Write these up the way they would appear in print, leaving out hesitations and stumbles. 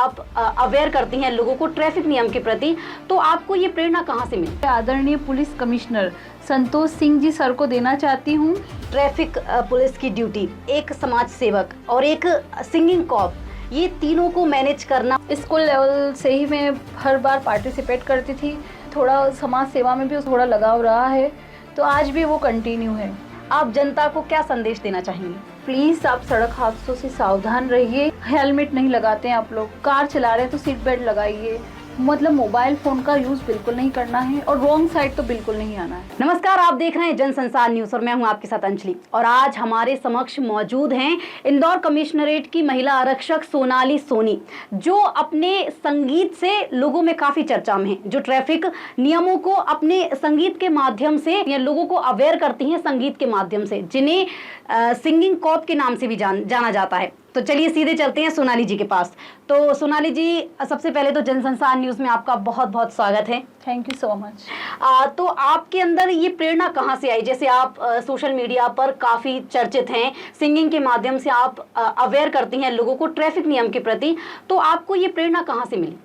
आप अवेयर करती हैं लोगों को ट्रैफिक नियम के प्रति, तो आपको ये प्रेरणा कहाँ से मिली? आदरणीय police commissioner Santosh Singh ji sir को देना चाहती हूँ। ट्रैफिक पुलिस की ड्यूटी, एक समाज सेवक और एक सिंगिंग कॉप, ये तीनों को मैनेज करना। स्कूल लेवल से ही मैं हर बार पार्टिसिपेट करती थी, थोड़ा समाज सेवा में भी थोड़ा लगाव रहा है, तो आज भी वो कंटिन्यू है। आप जनता को क्या संदेश देना चाहेंगे? प्लीज़ आप सड़क हादसों से सावधान रहिए। हेलमेट नहीं लगाते हैं आप लोग, कार चला रहे हैं तो सीट बेल्ट लगाइए, मतलब मोबाइल फ़ोन का यूज़ बिल्कुल नहीं करना है और रॉन्ग साइड तो बिल्कुल नहीं आना है। नमस्कार, आप देख रहे हैं जन संसार न्यूज़ और मैं हूं आपके साथ अंजलि। और आज हमारे समक्ष मौजूद हैं इंदौर कमिश्नरेट की महिला आरक्षक सोनाली सोनी, जो अपने संगीत से लोगों में काफ़ी चर्चा में हैं, जो ट्रैफिक नियमों को अपने संगीत के माध्यम से या लोगों को अवेयर करती हैं संगीत के माध्यम से, जिन्हें सिंगिंग कॉप के नाम से भी जाना जाता है। तो चलिए सीधे चलते हैं सोनाली जी के पास। तो सोनाली जी, सबसे पहले तो जन संसार न्यूज़ में आपका बहुत बहुत स्वागत है। Thank you so much. तो आपके अंदर ये प्रेरणा कहाँ से आई? जैसे आप सोशल मीडिया पर काफ़ी चर्चित हैं, सिंगिंग के माध्यम से आप अवेयर करती हैं लोगों को ट्रैफिक नियम के प्रति, तो आपको ये प्रेरणा कहाँ से मिली?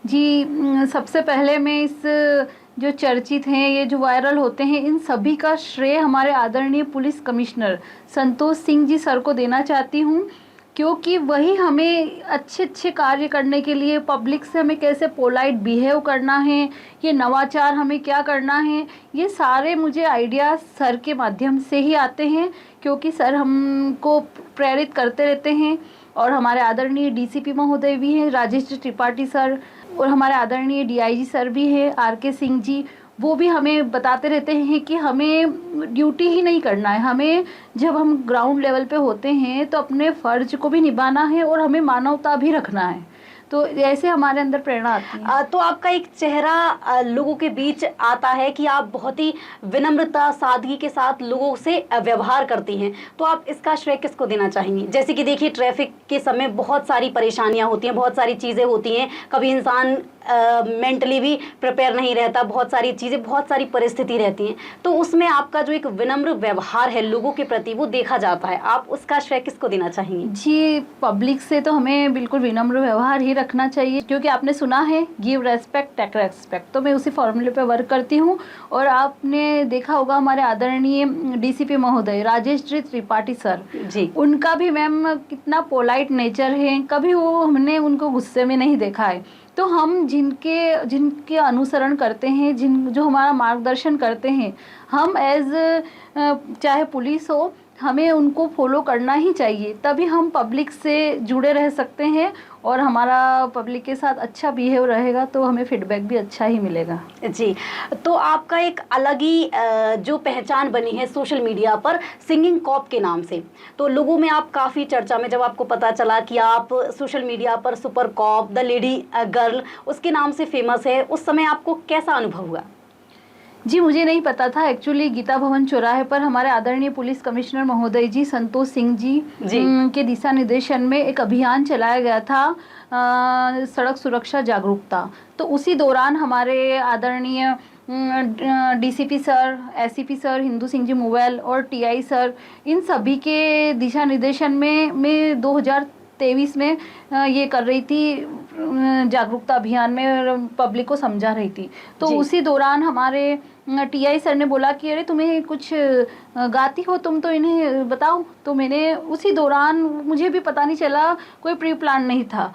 जी, सबसे पहले मैं इस जो चर्चित हैं, ये जो वायरल होते हैं, इन सभी का श्रेय हमारे आदरणीय police commissioner Santosh Singh ji sir को देना चाहती हूँ, क्योंकि वही हमें अच्छे अच्छे कार्य करने के लिए, पब्लिक से हमें कैसे पोलाइट बिहेव करना है, ये नवाचार हमें क्या करना है, ये सारे मुझे आइडिया सर के माध्यम से ही आते हैं, क्योंकि सर हमको प्रेरित करते रहते हैं। और हमारे आदरणीय डीसीपी महोदय भी हैं, राजेश त्रिपाठी सर, और हमारे आदरणीय डीआईजी सर भी हैं, आरके सिंह जी, वो भी हमें बताते रहते हैं कि हमें ड्यूटी ही नहीं करना है, हमें जब हम ग्राउंड लेवल पे होते हैं तो अपने फ़र्ज को भी निभाना है और हमें मानवता भी रखना है। तो ऐसे हमारे अंदर प्रेरणा आती है। तो आपका एक चेहरा लोगों के बीच आता है कि आप बहुत ही विनम्रता, सादगी के साथ लोगों से व्यवहार करती हैं, तो आप इसका श्रेय किसको देना चाहेंगी? जैसे कि देखिए, ट्रैफिक के समय बहुत सारी परेशानियां होती हैं, बहुत सारी चीज़ें होती हैं, कभी इंसान मेंटली भी प्रिपेयर नहीं रहता, बहुत सारी चीज़ें, बहुत सारी परिस्थिति रहती हैं, तो उसमें आपका जो एक विनम्र व्यवहार है लोगों के प्रति, वो देखा जाता है। आप उसका श्रेय किसको देना चाहेंगी? जी, पब्लिक से तो हमें बिल्कुल विनम्र व्यवहार ही रखना चाहिए, क्योंकि आपने सुना है गिव रेस्पेक्ट टेक रेस्पेक्ट, तो मैं उसी फॉर्मूले पे वर्क करती हूँ। और आपने देखा होगा हमारे आदरणीय डीसीपी महोदय राजेश त्रिपाठी सर जी, उनका भी मैम कितना पोलाइट नेचर है, कभी वो हमने उनको गुस्से में नहीं देखा है। तो हम जिनके अनुसरण करते हैं, जो हमारा मार्गदर्शन करते हैं, हम चाहे पुलिस हो, हमें उनको फॉलो करना ही चाहिए, तभी हम पब्लिक से जुड़े रह सकते हैं और हमारा पब्लिक के साथ अच्छा बिहेव रहेगा तो हमें फीडबैक भी अच्छा ही मिलेगा। जी, तो आपका एक अलग ही जो पहचान बनी है सोशल मीडिया पर सिंगिंग कॉप के नाम से, तो लोगों में आप काफ़ी चर्चा में, जब आपको पता चला कि आप सोशल मीडिया पर super cop, the lady girl उसके नाम से फेमस है, उस समय आपको कैसा अनुभव हुआ? जी, मुझे नहीं पता था। एक्चुअली गीता भवन चौराहे पर हमारे आदरणीय पुलिस कमिश्नर महोदय जी संतोष सिंह जी के दिशा निर्देशन में एक अभियान चलाया गया था, सड़क सुरक्षा जागरूकता। तो उसी दौरान हमारे आदरणीय DCP sir, SCP sir, Hindu Singh ji mobile और टीआई सर, इन सभी के दिशा निर्देशन में मैं 2023 में ये कर रही थी, जागरूकता अभियान में पब्लिक को समझा रही थी। तो उसी दौरान हमारे टीआई सर ने बोला कि अरे तुम्हें कुछ गाती हो तुम, तो इन्हें बताओ। तो मैंने उसी दौरान, मुझे भी पता नहीं चला, कोई प्री प्लान नहीं था,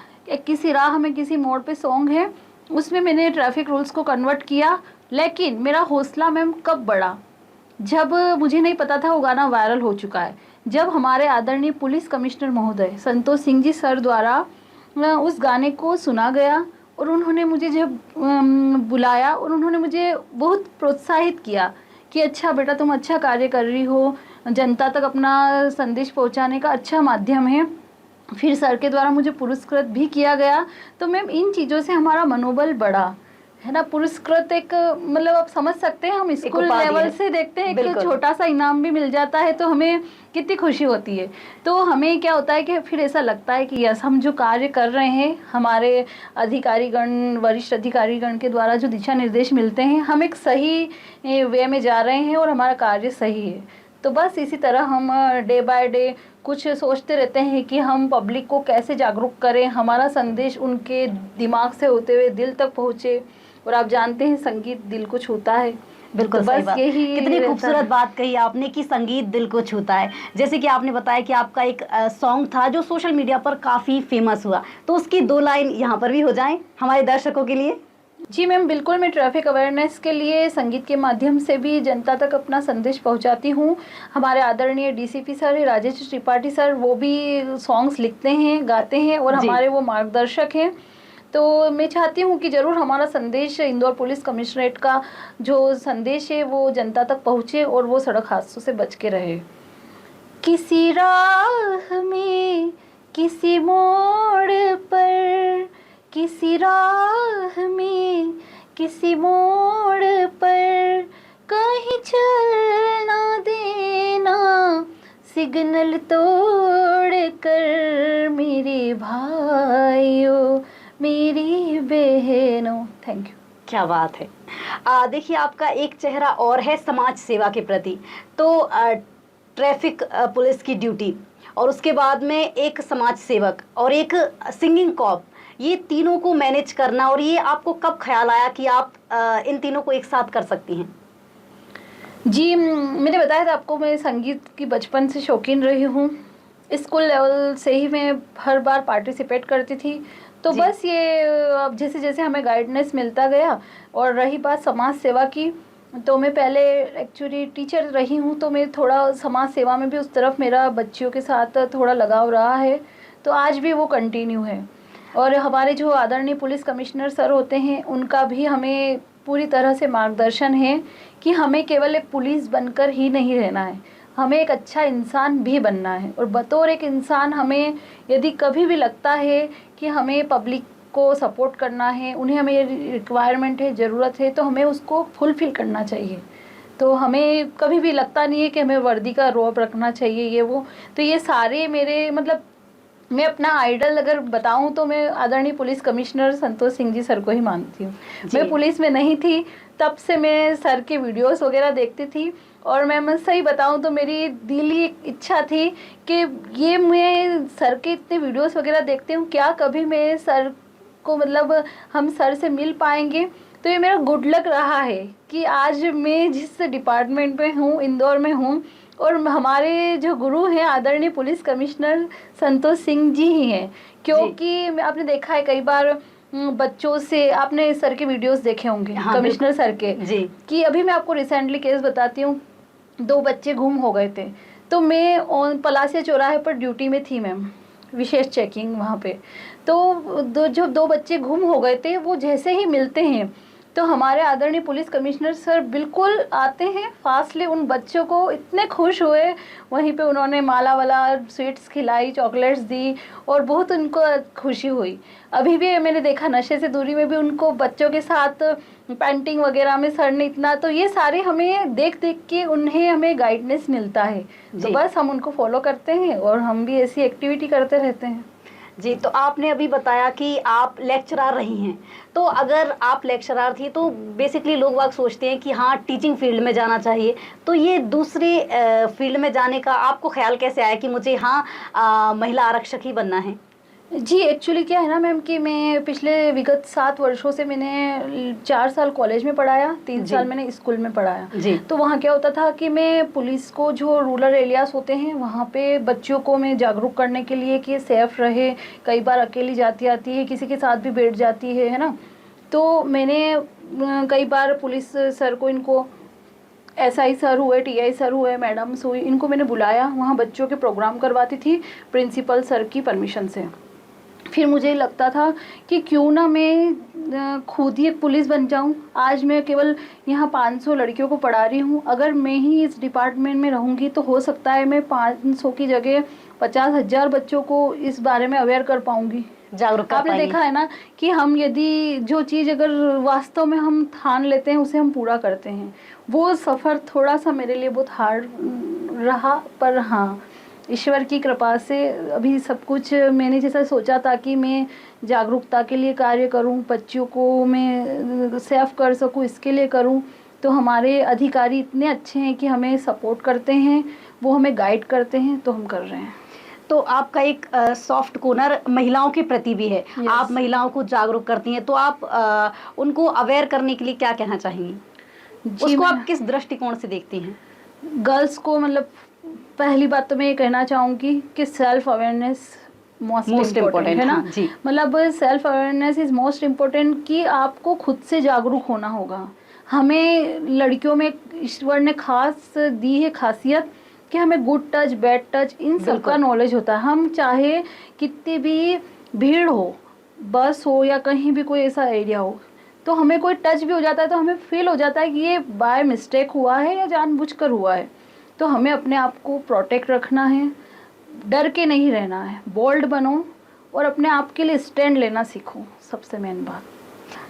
किसी राह में किसी मोड़ पे सॉन्ग है, उसमें मैंने ट्रैफिक रूल्स को कन्वर्ट किया। लेकिन मेरा हौसला मैम कब बढ़ा, जब मुझे नहीं पता था वो गाना वायरल हो चुका है, जब हमारे आदरणीय पुलिस कमिश्नर महोदय संतोष सिंह जी सर द्वारा उस गाने को सुना गया और उन्होंने मुझे जब बुलाया और उन्होंने मुझे बहुत प्रोत्साहित किया कि अच्छा बेटा, तुम अच्छा कार्य कर रही हो, जनता तक अपना संदेश पहुंचाने का अच्छा माध्यम है। फिर सर के द्वारा मुझे पुरस्कृत भी किया गया। तो मैम इन चीज़ों से हमारा मनोबल बढ़ा है ना। पुरस्कृत एक, मतलब आप समझ सकते हैं, हम स्कूल लेवल से देखते हैं, एक छोटा सा इनाम भी मिल जाता है तो हमें कितनी खुशी होती है। तो हमें क्या होता है कि फिर ऐसा लगता है कि यस, हम जो कार्य कर रहे हैं, हमारे अधिकारीगण, वरिष्ठ अधिकारीगण के द्वारा जो दिशा निर्देश मिलते हैं, हम एक सही वे में जा रहे हैं और हमारा कार्य सही है। तो बस इसी तरह हम डे बाय डे कुछ सोचते रहते हैं कि हम पब्लिक को कैसे जागरूक करें, हमारा संदेश उनके दिमाग से होते हुए दिल तक पहुँचे। और आप जानते हैं संगीत दिल को छूता है। बिल्कुल तो सही बस बात। यही कितनी रहता खूबसूरत है। बात कही आपने कि संगीत दिल को छूता है। जैसे कि आपने बताया कि आपका एक सॉन्ग था जो सोशल मीडिया पर काफ़ी फेमस हुआ, तो उसकी 2 लाइन यहाँ पर भी हो जाएं हमारे दर्शकों के लिए। जी मैम, बिल्कुल। मैं ट्रैफिक अवेयरनेस के लिए संगीत के माध्यम से भी जनता तक अपना संदेश पहुंचाती हूँ। हमारे आदरणीय DCP sir Rajesh Tripathi sir, वो भी सॉन्ग्स लिखते हैं, गाते हैं और जी। हमारे वो मार्गदर्शक हैं। तो मैं चाहती हूँ कि ज़रूर हमारा संदेश इंदौर पुलिस कमिश्नरेट का जो संदेश है वो जनता तक पहुँचे और वो सड़क हादसों से बच के रहे। किसी राह में, किसी मोड़ पर, किसी राह में, किसी मोड़ पर, कहीं चल ना देना सिग्नल तोड़ कर, मेरे भाइयों मेरी बहनों। Thank you. क्या बात है। देखिए, आपका एक चेहरा और है समाज सेवा के प्रति। तो ट्रैफिक पुलिस की ड्यूटी, और उसके बाद में एक समाज सेवक और एक सिंगिंग कॉप, ये तीनों को मैनेज करना, और ये आपको कब ख्याल आया कि आप इन तीनों को एक साथ कर सकती हैं? जी, मैंने बताया था आपको, मैं संगीत की बचपन से शौकीन रही हूँ। स्कूल लेवल से ही मैं हर बार पार्टिसिपेट करती थी। तो जी। बस ये अब जैसे जैसे हमें गाइडेंस मिलता गया। और रही बात समाज सेवा की, तो मैं पहले एक्चुअली टीचर रही हूँ, तो मैं थोड़ा समाज सेवा में भी उस तरफ मेरा बच्चियों के साथ थोड़ा लगाव रहा है। तो आज भी वो कंटिन्यू है। और हमारे जो आदरणीय पुलिस कमिश्नर सर होते हैं, उनका भी हमें पूरी तरह से मार्गदर्शन है कि हमें केवल एक पुलिस बनकर ही नहीं रहना है, हमें एक अच्छा इंसान भी बनना है। और बतौर एक इंसान हमें यदि कभी भी लगता है कि हमें पब्लिक को सपोर्ट करना है, उन्हें हमें रिक्वायरमेंट है, ज़रूरत है, तो हमें उसको फुलफ़िल करना चाहिए। तो हमें कभी भी लगता नहीं है कि हमें वर्दी का रौब रखना चाहिए ये वो। तो ये सारे मेरे मतलब, मैं अपना आइडल अगर बताऊं तो मैं आदरणीय police commissioner Santosh Singh ji sir को ही मानती हूँ। मैं पुलिस में नहीं थी तब से मैं सर के वीडियोस वगैरह देखती थी। और मैं सही बताऊं तो मेरी दिली एक इच्छा थी कि ये मैं सर के इतने वीडियोस वगैरह देखती हूँ, क्या कभी मैं सर को मतलब हम सर से मिल पाएंगे। तो ये मेरा गुड लक रहा है कि आज मैं जिस डिपार्टमेंट में हूँ, इंदौर में हूँ, और हमारे जो गुरु हैं आदरणीय पुलिस कमिश्नर संतोष सिंह जी ही हैं। क्योंकि आपने देखा है कई बार बच्चों से, आपने सर के वीडियोस देखे होंगे, हाँ, कमिश्नर सर के जी। कि अभी मैं आपको रिसेंटली केस बताती हूँ। 2 बच्चे गुम हो गए थे, तो मैं पलासिया चौराहे पर ड्यूटी में थी मैम, विशेष चेकिंग वहाँ पे। तो जो 2 बच्चे गुम हो गए थे, वो जैसे ही मिलते हैं तो हमारे आदरणीय पुलिस कमिश्नर सर बिल्कुल आते हैं, फास्टली उन बच्चों को इतने खुश हुए, वहीं पे उन्होंने माला वाला स्वीट्स खिलाई, चॉकलेट्स दी, और बहुत उनको खुशी हुई। अभी भी मैंने देखा नशे से दूरी में भी उनको बच्चों के साथ पेंटिंग वगैरह में सर ने इतना, तो ये सारे हमें देख देख के उन्हें हमें गाइडेंस मिलता है। तो बस हम उनको फॉलो करते हैं और हम भी ऐसी एक्टिविटी करते रहते हैं। जी, तो आपने अभी बताया कि आप लेक्चरर रही हैं, तो अगर आप लेक्चरर थी तो बेसिकली लोग वाग सोचते हैं कि हाँ टीचिंग फील्ड में जाना चाहिए, तो ये दूसरी फील्ड में जाने का आपको ख्याल कैसे आया कि मुझे हाँ महिला आरक्षक ही बनना है? जी, एक्चुअली क्या है ना मैम कि मैं पिछले विगत 7 वर्षों से मैंने 4 साल कॉलेज में पढ़ाया, 3 साल मैंने स्कूल में पढ़ाया। जी। तो वहाँ क्या होता था कि मैं पुलिस को, जो रूरल एरियाज होते हैं वहाँ पे बच्चों को मैं जागरूक करने के लिए कि सेफ रहे, कई बार अकेली जाती आती है, किसी के साथ भी बैठ जाती है ना। तो मैंने कई बार पुलिस सर को, इनको SI सर हुए, TI सर हुए, मैडम्स हुई, इनको मैंने बुलाया, वहाँ बच्चों के प्रोग्राम करवाती थी प्रिंसिपल सर की परमिशन से। फिर मुझे लगता था कि क्यों ना मैं खुद ही एक पुलिस बन जाऊं। आज मैं केवल यहाँ 500 लड़कियों को पढ़ा रही हूँ, अगर मैं ही इस डिपार्टमेंट में रहूँगी तो हो सकता है मैं 500 की जगह 50,000 बच्चों को इस बारे में अवेयर कर पाऊँगी, जागरूक कर आपने पाएंगे। देखा है ना कि हम यदि जो चीज़ अगर वास्तव में हम ठान लेते हैं उसे हम पूरा करते हैं। वो सफ़र थोड़ा सा मेरे लिए बहुत हार्ड रहा, पर हाँ ईश्वर की कृपा से अभी सब कुछ मैंने जैसा सोचा था कि मैं जागरूकता के लिए कार्य करूं, बच्चों को मैं सेफ कर सकूं, इसके लिए करूं। तो हमारे अधिकारी इतने अच्छे हैं कि हमें सपोर्ट करते हैं, वो हमें गाइड करते हैं, तो हम कर रहे हैं। तो आपका एक सॉफ्ट कॉर्नर महिलाओं के प्रति भी है। Yes. आप महिलाओं को जागरूक करती हैं, तो आप उनको अवेयर करने के लिए क्या कहना चाहेंगी? उसको आप किस दृष्टिकोण से देखती हैं? गर्ल्स को मतलब पहली बात तो मैं ये कहना चाहूँगी कि सेल्फ अवेयरनेस मोस्ट इम्पोर्टेंट है ना। हाँ, जी। मतलब self awareness is most important कि आपको खुद से जागरूक होना होगा। हमें लड़कियों में ईश्वर ने खास दी है खासियत कि हमें गुड टच, बैड टच, इन सब का नॉलेज होता है। हम चाहे कितनी भी भीड़ हो, बस हो या कहीं भी कोई ऐसा एरिया हो, तो हमें कोई टच भी हो जाता है तो हमें फील हो जाता है कि ये बाय मिस्टेक हुआ है या जानबूझकर हुआ है। तो हमें अपने आप को प्रोटेक्ट रखना है, डर के नहीं रहना है, बोल्ड बनो और अपने आप के लिए स्टैंड लेना सीखो, सबसे मेन बात।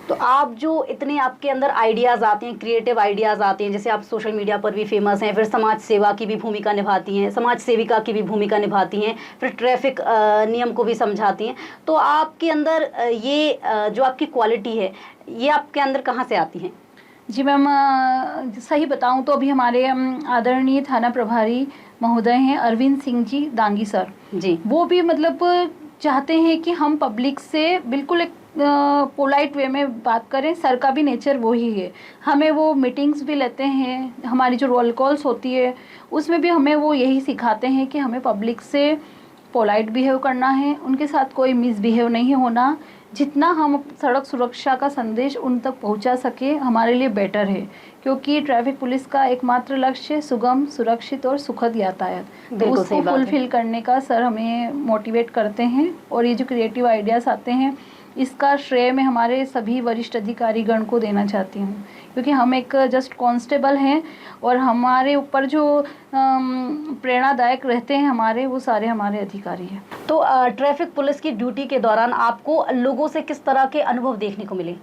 तो आप जो इतने आपके अंदर आइडियाज़ आते हैं, क्रिएटिव आइडियाज़ आते हैं, जैसे आप सोशल मीडिया पर भी फेमस हैं, फिर समाज सेवा की भी भूमिका निभाती हैं, समाज सेविका की भी भूमिका निभाती हैं, फिर ट्रैफिक नियम को भी समझाती हैं, तो आपके अंदर ये जो आपकी क्वालिटी है, ये आपके अंदर कहाँ से आती हैं? जी मैम, सही बताऊं तो अभी हमारे आदरणीय थाना प्रभारी महोदय हैं अरविंद सिंह जी दांगी सर जी, वो भी मतलब चाहते हैं कि हम पब्लिक से बिल्कुल एक पोलाइट वे में बात करें। सर का भी नेचर वही है, हमें वो मीटिंग्स भी लेते हैं, हमारी जो रोल कॉल्स होती है उसमें भी हमें वो यही सिखाते हैं कि हमें पब्लिक से पोलाइट बिहेव करना है, उनके साथ कोई मिसबिहेव नहीं होना। जितना हम सड़क सुरक्षा का संदेश उन तक पहुंचा सके हमारे लिए बेटर है, क्योंकि ट्रैफिक पुलिस का एकमात्र लक्ष्य सुगम, सुरक्षित और सुखद यातायात, तो उसको फुलफिल करने का सर हमें मोटिवेट करते हैं। और ये जो क्रिएटिव आइडियाज़ आते हैं इसका श्रेय मैं हमारे सभी वरिष्ठ अधिकारीगण को देना चाहती हूँ, क्योंकि हम एक जस्ट कांस्टेबल हैं और हमारे ऊपर जो प्रेरणादायक रहते हैं हमारे, वो सारे हमारे अधिकारी हैं। तो ट्रैफिक पुलिस की ड्यूटी के दौरान आपको लोगों से किस तरह के अनुभव देखने को मिले?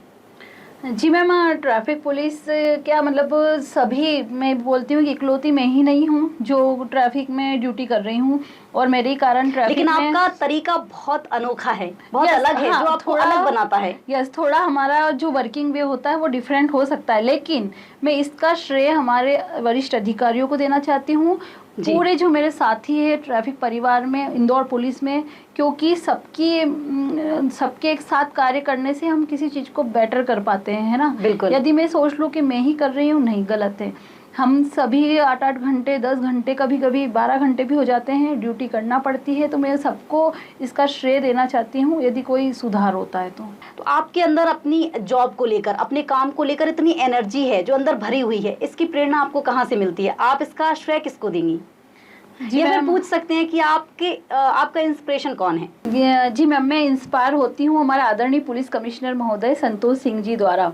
जी मैम, ट्रैफिक पुलिस क्या मतलब सभी, मैं बोलती हूँ कि इकलौती मैं ही नहीं हूँ जो ट्रैफिक में ड्यूटी कर रही हूँ और मेरे ही कारण ट्रैफिक लेकिन में आपका तरीका बहुत अनोखा है, बहुत अलग है, जो आपको अलग बनाता है। थोड़ा हमारा जो वर्किंग वे होता है वो डिफरेंट हो सकता है, लेकिन मैं इसका श्रेय हमारे वरिष्ठ अधिकारियों को देना चाहती हूँ, पूरे जो मेरे साथी है ट्रैफिक परिवार में, इंदौर पुलिस में, क्योंकि सबके एक साथ कार्य करने से हम किसी चीज़ को बेटर कर पाते हैं, है ना। बिल्कुल। यदि मैं सोच लूँ कि मैं ही कर रही हूँ, नहीं, गलत है। हम सभी 8-8 घंटे, 10 घंटे, कभी कभी 12 घंटे भी हो जाते हैं, ड्यूटी करना पड़ती है, तो मैं सबको इसका श्रेय देना चाहती हूँ यदि कोई सुधार होता है तो आपके अंदर अपनी जॉब को लेकर, अपने काम को लेकर इतनी एनर्जी है जो अंदर भरी हुई है, इसकी प्रेरणा आपको कहाँ से मिलती है? आप इसका श्रेय किसको देंगी? या फिर पूछ सकते हैं कि आपका इंस्पिरेशन कौन है? जी मैम, मैं इंस्पायर होती हूँ हमारे आदरणीय पुलिस कमिश्नर महोदय संतोष सिंह जी द्वारा,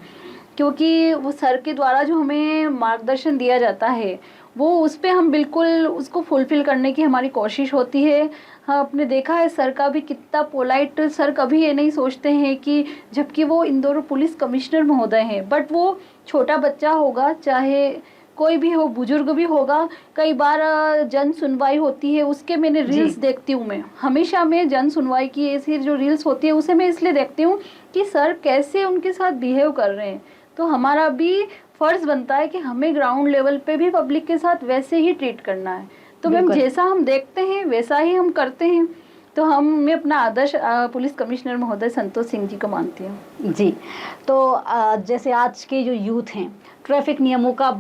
क्योंकि वो सर के द्वारा जो हमें मार्गदर्शन दिया जाता है वो उस पर हम बिल्कुल उसको फुलफिल करने की हमारी कोशिश होती है। हाँ, आपने देखा है सर का भी कितना पोलाइट, सर कभी ये नहीं सोचते हैं कि, जबकि वो इंदौर पुलिस कमिश्नर महोदय हैं, बट वो छोटा बच्चा होगा, चाहे कोई भी हो, बुजुर्ग भी होगा, कई बार जन सुनवाई होती है, उसके मैंने रील्स देखती हूँ। मैं हमेशा में जन सुनवाई की ऐसी जो रील्स होती है उसे मैं इसलिए देखती हूँ कि सर कैसे उनके साथ बिहेव कर रहे हैं। तो हमारा भी फर्ज बनता है कि हमें ग्राउंड लेवल पे भी पब्लिक के साथ वैसे ही ट्रीट करना है। तो मैम, जैसा हम देखते हैं वैसा ही हम करते हैं। तो मैं अपना आदर्श पुलिस कमिश्नर महोदय संतोष सिंह जी को मानती हूँ। जी, तो जैसे आज के जो यूथ हैं, ट्रैफिक नियमों का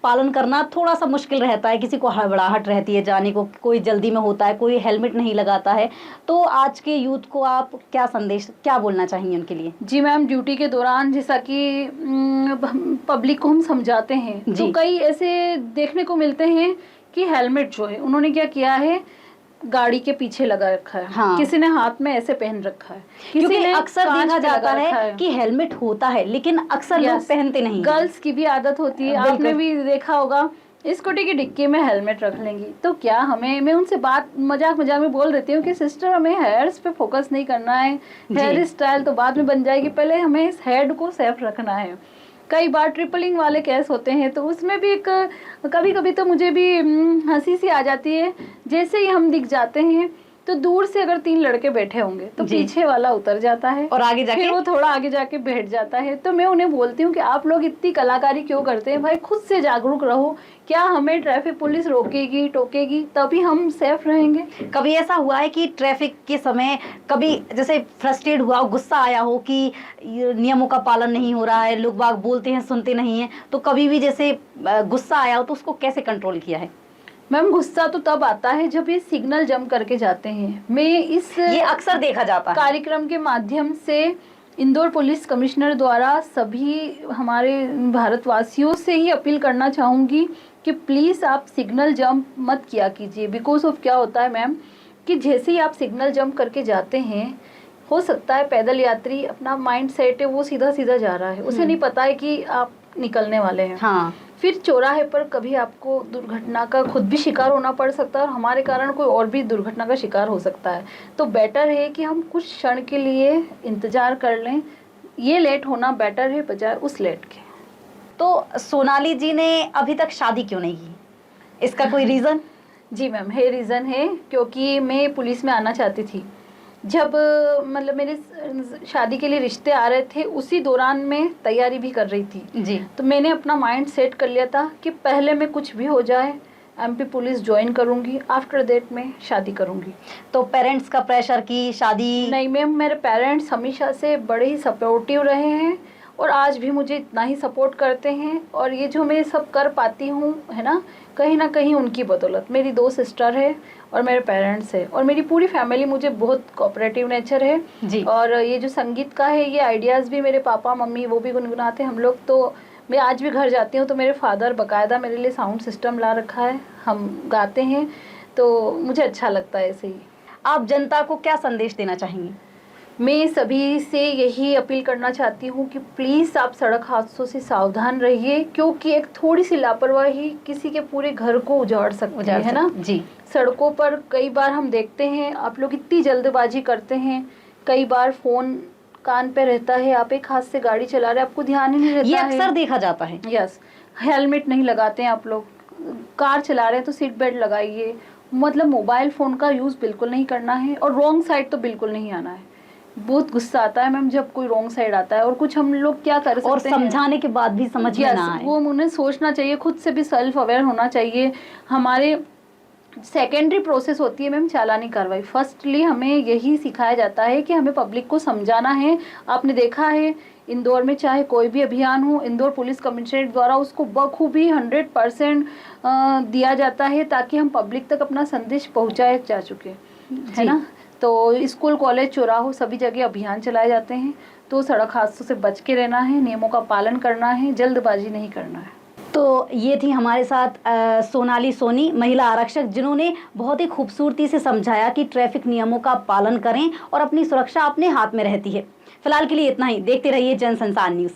पालन करना थोड़ा सा मुश्किल रहता है, किसी को हड़बड़ाहट रहती है जाने को, कोई जल्दी में होता है, कोई हेलमेट नहीं लगाता है, तो आज के यूथ को आप क्या बोलना चाहेंगे उनके लिए? जी मैम, ड्यूटी के दौरान जैसा कि पब्लिक को हम समझाते हैं, तो कई ऐसे देखने को मिलते हैं कि हेलमेट जो है उन्होंने क्या किया है, गाड़ी के पीछे लगा रखा है। हाँ। किसी ने हाथ में ऐसे पहन रखा है, किसी ने अक्सर देखा जाता है कि हेलमेट होता है लेकिन अक्सर लोग पहनते नहीं। गर्ल्स की भी आदत होती है, आपने भी देखा होगा, स्कूटी की डिक्की में हेलमेट रख लेंगी। तो क्या मैं उनसे बात मजाक में बोल देती हूँ कि सिस्टर, हमें हेयर्स पे फोकस नहीं करना है, हेयर स्टाइल तो बाद में बन जाएगी, पहले हमें इस हेड को सेफ रखना है। कई बार ट्रिपलिंग वाले केस होते हैं, तो उसमें भी कभी कभी तो मुझे भी हंसी सी आ जाती है, जैसे ही हम दिख जाते हैं तो दूर से अगर 3 लड़के बैठे होंगे तो जी। पीछे वाला उतर जाता है और आगे जाके फिर वो थोड़ा आगे जाके बैठ जाता है। तो मैं उन्हें बोलती हूँ कि आप लोग इतनी कलाकारी क्यों करते हैं भाई, खुद से जागरूक रहो। क्या हमें ट्रैफिक पुलिस रोकेगी टोकेगी तभी हम सेफ रहेंगे? कभी ऐसा हुआ है कि ट्रैफिक के समय कभी जैसे फ्रस्ट्रेट हुआ हो, गुस्सा आया हो कि ये नियमों का पालन नहीं हो रहा है, लोग बाग बोलते हैं सुनते नहीं हैं, तो कभी भी जैसे गुस्सा आया हो तो उसको कैसे कंट्रोल किया है? मैम गुस्सा तो तब आता है जब ये सिग्नल जंप करके जाते हैं। मैं इस ये अक्सर देखा जाता है। कार्यक्रम के माध्यम से इंदौर पुलिस कमिश्नर द्वारा सभी हमारे भारतवासियों से ही अपील करना चाहूँगी कि प्लीज़ आप सिग्नल जंप मत किया कीजिए। बिकॉज ऑफ क्या होता है मैम कि जैसे ही आप सिग्नल जंप करके जाते हैं, हो सकता है पैदल यात्री अपना माइंड सेट है वो सीधा सीधा जा रहा है, उसे नहीं पता है कि आप निकलने वाले हैं। हाँ, फिर चौराहे पर कभी आपको दुर्घटना का खुद भी शिकार होना पड़ सकता है और हमारे कारण कोई और भी दुर्घटना का शिकार हो सकता है। तो बेटर है कि हम कुछ क्षण के लिए इंतज़ार कर लें, ये लेट होना बेटर है बजाय उस लेट के। तो सोनाली जी ने अभी तक शादी क्यों नहीं की, इसका कोई रीज़न? जी मैम, है रीज़न है, क्योंकि मैं पुलिस में आना चाहती थी। जब मतलब मेरे शादी के लिए रिश्ते आ रहे थे उसी दौरान मैं तैयारी भी कर रही थी। जी। तो मैंने अपना माइंड सेट कर लिया था कि पहले मैं कुछ भी हो जाए एमपी पुलिस ज्वाइन करूंगी, आफ्टर दैट मैं शादी करूंगी। तो पेरेंट्स का प्रेशर की शादी? नहीं मैम, मेरे पेरेंट्स हमेशा से बड़े ही सपोर्टिव रहे हैं और आज भी मुझे इतना ही सपोर्ट करते हैं। और ये जो मैं सब कर पाती हूँ है ना कहीं उनकी बदौलत। मेरी 2 सिस्टर है और मेरे पेरेंट्स है और मेरी पूरी फैमिली मुझे बहुत कोऑपरेटिव नेचर है जी। और ये जो संगीत का है ये आइडियाज़ भी मेरे पापा मम्मी वो भी गुनगुनाते हैं हम लोग। तो मैं आज भी घर जाती हूँ तो मेरे फादर बाकायदा मेरे लिए साउंड सिस्टम ला रखा है, हम गाते हैं, तो मुझे अच्छा लगता है ऐसे ही। आप जनता को क्या संदेश देना चाहेंगी? मैं सभी से यही अपील करना चाहती हूँ कि प्लीज़ आप सड़क हादसों से सावधान रहिए, क्योंकि एक थोड़ी सी लापरवाही किसी के पूरे घर को उजाड़ सकती है ना। जी। सड़कों पर कई बार हम देखते हैं आप लोग इतनी जल्दबाजी करते हैं, कई बार फ़ोन कान पे रहता है, आप एक हाथ से गाड़ी चला रहे हैं, आपको ध्यान ही नहीं रहता ये है। अक्सर देखा जाता है। यस, हेलमेट नहीं लगाते हैं आप लोग, कार चला रहे हैं तो सीट बेल्ट लगाइए। मतलब मोबाइल फ़ोन का यूज़ बिल्कुल नहीं करना है और रॉन्ग साइड तो बिल्कुल नहीं आना है। बहुत गुस्सा आता है मैम जब कोई रॉन्ग साइड आता है और कुछ हम लोग क्या कर सकते हैं, और समझाने के बाद भी समझ में ना आए। वो उन्हें सोचना चाहिए, खुद से भी सेल्फ अवेयर होना चाहिए। हमारे सेकेंडरी प्रोसेस होती है मैम चालानी कार्रवाई। फर्स्टली हमें यही सिखाया जाता है कि हमें पब्लिक को समझाना है। आपने देखा है इंदौर में चाहे कोई भी अभियान हो, इंदौर पुलिस कमिश्नरेट द्वारा उसको बखूबी 100% दिया जाता है ताकि हम पब्लिक तक अपना संदेश पहुंचाए जा चुके है ना। तो स्कूल कॉलेज चौराहों सभी जगह अभियान चलाए जाते हैं। तो सड़क हादसों से बच के रहना है, नियमों का पालन करना है, जल्दबाजी नहीं करना है। तो ये थी हमारे साथ सोनाली सोनी, महिला आरक्षक, जिन्होंने बहुत ही खूबसूरती से समझाया कि ट्रैफिक नियमों का पालन करें और अपनी सुरक्षा अपने हाथ में रहती है। फिलहाल के लिए इतना ही। देखते रहिए जनसंसार न्यूज़।